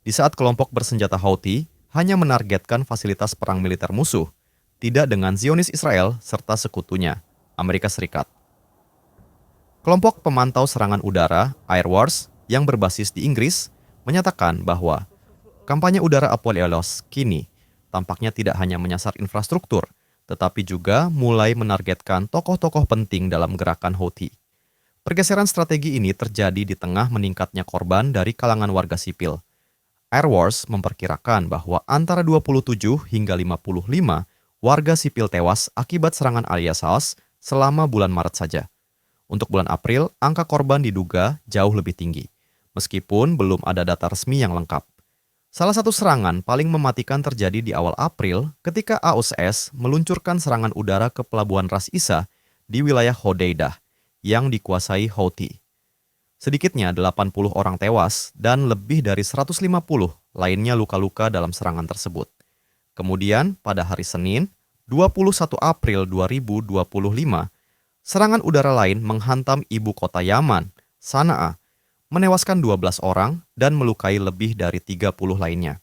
di saat kelompok bersenjata Houthi hanya menargetkan fasilitas perang militer musuh, tidak dengan Zionis Israel serta sekutunya, Amerika Serikat. Kelompok pemantau serangan udara, Air Wars, yang berbasis di Inggris, menyatakan bahwa kampanye udara Apoleos kini tampaknya tidak hanya menyasar infrastruktur, tetapi juga mulai menargetkan tokoh-tokoh penting dalam gerakan Houthi. Pergeseran strategi ini terjadi di tengah meningkatnya korban dari kalangan warga sipil. Air Wars memperkirakan bahwa antara 27 hingga 55 warga sipil tewas akibat serangan Al-Yasas selama bulan Maret saja. Untuk bulan April, angka korban diduga jauh lebih tinggi, meskipun belum ada data resmi yang lengkap. Salah satu serangan paling mematikan terjadi di awal April ketika AUS meluncurkan serangan udara ke pelabuhan Ras Isa di wilayah Hodeidah yang dikuasai Houthi. Sedikitnya 80 orang tewas dan lebih dari 150 lainnya luka-luka dalam serangan tersebut. Kemudian pada hari Senin, 21 April 2025, serangan udara lain menghantam ibu kota Yaman, Sanaa, menewaskan 12 orang dan melukai lebih dari 30 lainnya.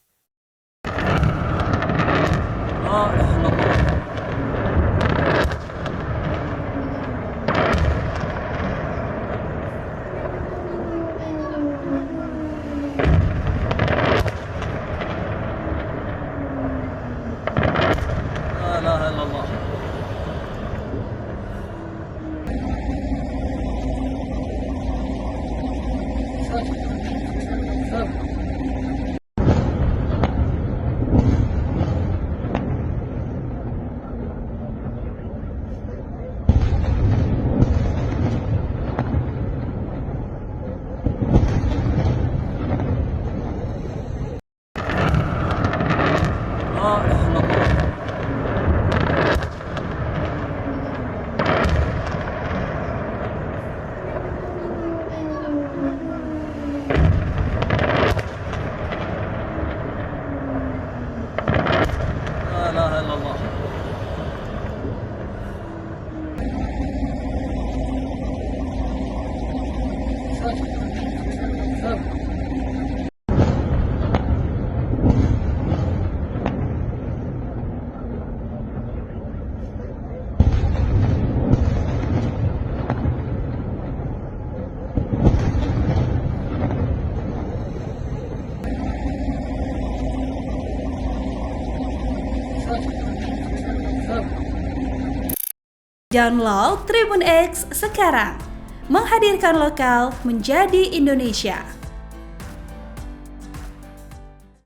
Download Tribun X sekarang, menghadirkan lokal menjadi Indonesia.